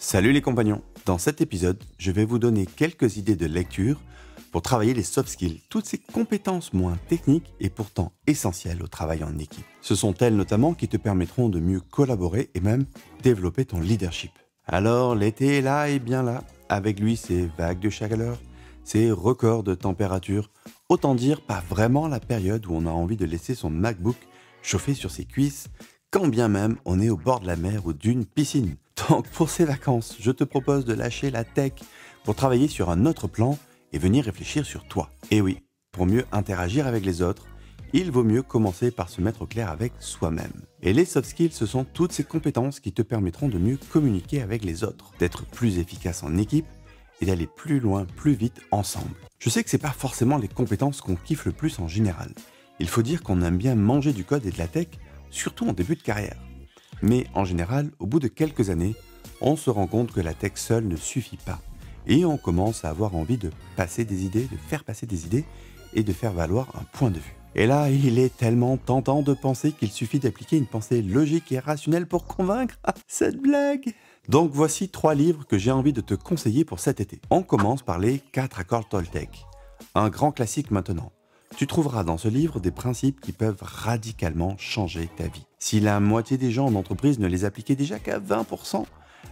Salut les compagnons. Dans cet épisode, je vais vous donner quelques idées de lecture pour travailler les soft skills, toutes ces compétences moins techniques et pourtant essentielles au travail en équipe. Ce sont elles notamment qui te permettront de mieux collaborer et même développer ton leadership. Alors l'été est là et bien là, avec lui ses vagues de chaleur, ses records de température, autant dire pas vraiment la période où on a envie de laisser son MacBook chauffer sur ses cuisses, quand bien même on est au bord de la mer ou d'une piscine. Donc pour ces vacances, je te propose de lâcher la tech pour travailler sur un autre plan et venir réfléchir sur toi. Et oui, pour mieux interagir avec les autres, il vaut mieux commencer par se mettre au clair avec soi-même. Et les soft skills, ce sont toutes ces compétences qui te permettront de mieux communiquer avec les autres, d'être plus efficace en équipe et d'aller plus loin, plus vite ensemble. Je sais que c'est pas forcément les compétences qu'on kiffe le plus en général. Il faut dire qu'on aime bien manger du code et de la tech, surtout en début de carrière. Mais en général, au bout de quelques années, on se rend compte que la tech seule ne suffit pas. Et on commence à avoir envie de passer des idées, de faire passer des idées et de faire valoir un point de vue. Et là, il est tellement tentant de penser qu'il suffit d'appliquer une pensée logique et rationnelle pour convaincre. Cette blague! Donc voici 3 livres que j'ai envie de te conseiller pour cet été. On commence par les 4 accords Toltec, un grand classique maintenant. Tu trouveras dans ce livre des principes qui peuvent radicalement changer ta vie. Si la moitié des gens en entreprise ne les appliquaient déjà qu'à 20%,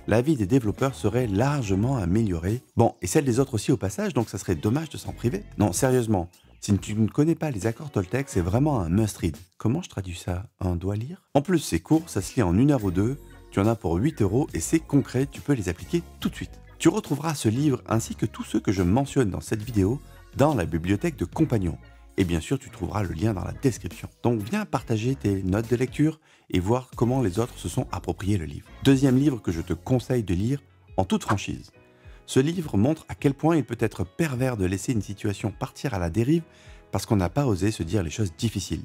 la vie des développeurs serait largement améliorée. Bon, et celle des autres aussi au passage, donc ça serait dommage de s'en priver. Non, sérieusement, si tu ne connais pas les accords Toltec, c'est vraiment un must-read. Comment je traduis ça? Un doigt lire? En plus, c'est court, ça se lit en 1 heure ou 2, tu en as pour 8 € et c'est concret, tu peux les appliquer tout de suite. Tu retrouveras ce livre ainsi que tous ceux que je mentionne dans cette vidéo dans la bibliothèque de Compagnons. Et bien sûr, tu trouveras le lien dans la description. Donc viens partager tes notes de lecture et voir comment les autres se sont appropriés le livre. Deuxième livre que je te conseille de lire en toute franchise. Ce livre montre à quel point il peut être pervers de laisser une situation partir à la dérive parce qu'on n'a pas osé se dire les choses difficiles.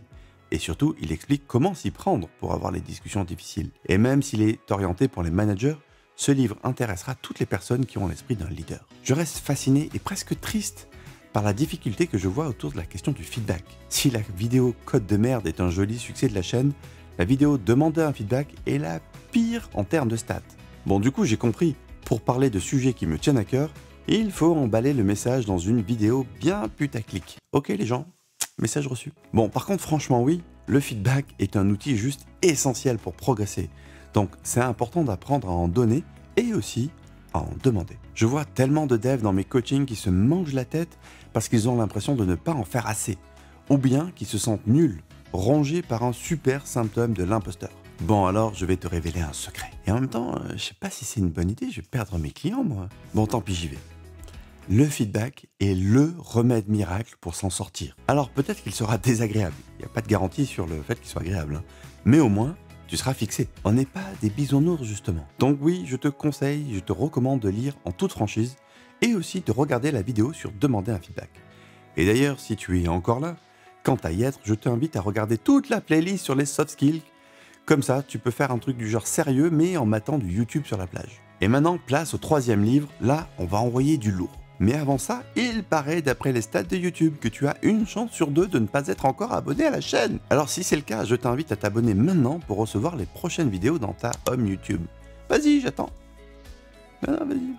Et surtout, il explique comment s'y prendre pour avoir les discussions difficiles. Et même s'il est orienté pour les managers, ce livre intéressera toutes les personnes qui ont l'esprit d'un leader. Je reste fasciné et presque triste par la difficulté que je vois autour de la question du feedback. Si la vidéo Code de merde est un joli succès de la chaîne, la vidéo Demander un feedback est la pire en termes de stats. Bon, du coup, j'ai compris, pour parler de sujets qui me tiennent à cœur, il faut emballer le message dans une vidéo bien putaclic. Ok les gens, message reçu. Bon, par contre, franchement oui, le feedback est un outil juste essentiel pour progresser. Donc, c'est important d'apprendre à en donner et aussi à en demander. Je vois tellement de devs dans mes coachings qui se mangent la tête parce qu'ils ont l'impression de ne pas en faire assez, ou bien qui se sentent nuls, rongés par un super symptôme de l'imposteur. Bon alors, je vais te révéler un secret. Et en même temps, je sais pas si c'est une bonne idée, je vais perdre mes clients moi. Bon tant pis, j'y vais. Le feedback est le remède miracle pour s'en sortir. Alors peut-être qu'il sera désagréable, il n'y a pas de garantie sur le fait qu'il soit agréable, hein. Mais au moins, tu seras fixé. On n'est pas des bisounours justement. Donc oui, je te conseille, je te recommande de lire en toute franchise et aussi de regarder la vidéo sur demander un feedback. Et d'ailleurs, si tu es encore là, quant à y être, je t'invite à regarder toute la playlist sur les soft skills. Comme ça, tu peux faire un truc du genre sérieux mais en matant du YouTube sur la plage. Et maintenant, place au 3e livre. Là, on va envoyer du lourd. Mais avant ça, il paraît d'après les stats de YouTube que tu as une chance sur 2 de ne pas être encore abonné à la chaîne. Alors si c'est le cas, je t'invite à t'abonner maintenant pour recevoir les prochaines vidéos dans ta home YouTube. Vas-y, j'attends. Non, vas-y.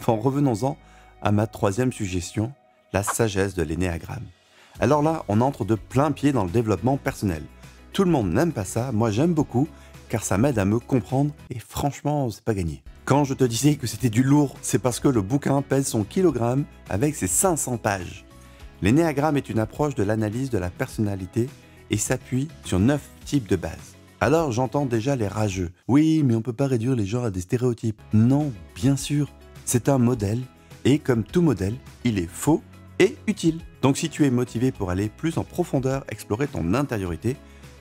Enfin, revenons-en à ma 3e suggestion, la sagesse de l'énéagramme. Alors là, on entre de plein pied dans le développement personnel. Tout le monde n'aime pas ça, moi j'aime beaucoup, car ça m'aide à me comprendre et franchement, c'est pas gagné. Quand je te disais que c'était du lourd, c'est parce que le bouquin pèse son kilogramme avec ses 500 pages. L'énéagramme est une approche de l'analyse de la personnalité et s'appuie sur 9 types de base. Alors j'entends déjà les rageux. Oui, mais on peut pas réduire les gens à des stéréotypes. Non, bien sûr, c'est un modèle et comme tout modèle, il est faux et utile. Donc si tu es motivé pour aller plus en profondeur, explorer ton intériorité,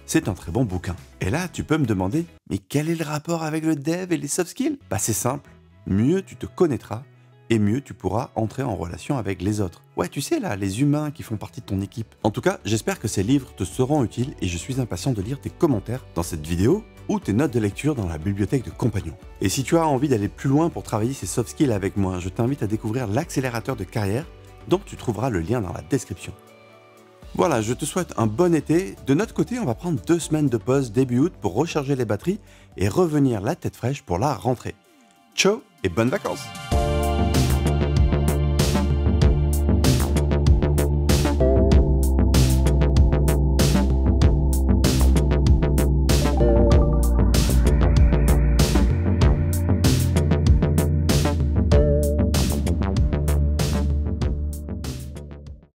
c'est un très bon bouquin. Et là, tu peux me demander, mais quel est le rapport avec le dev et les soft skills? Bah c'est simple, mieux tu te connaîtras et mieux tu pourras entrer en relation avec les autres. Ouais, tu sais là, les humains qui font partie de ton équipe. En tout cas, j'espère que ces livres te seront utiles et je suis impatient de lire tes commentaires dans cette vidéo ou tes notes de lecture dans la bibliothèque de Compagnons. Et si tu as envie d'aller plus loin pour travailler ces soft skills avec moi, je t'invite à découvrir l'accélérateur de carrière dont tu trouveras le lien dans la description. Voilà, je te souhaite un bon été. De notre côté, on va prendre 2 semaines de pause début août pour recharger les batteries et revenir la tête fraîche pour la rentrée. Ciao et bonnes vacances!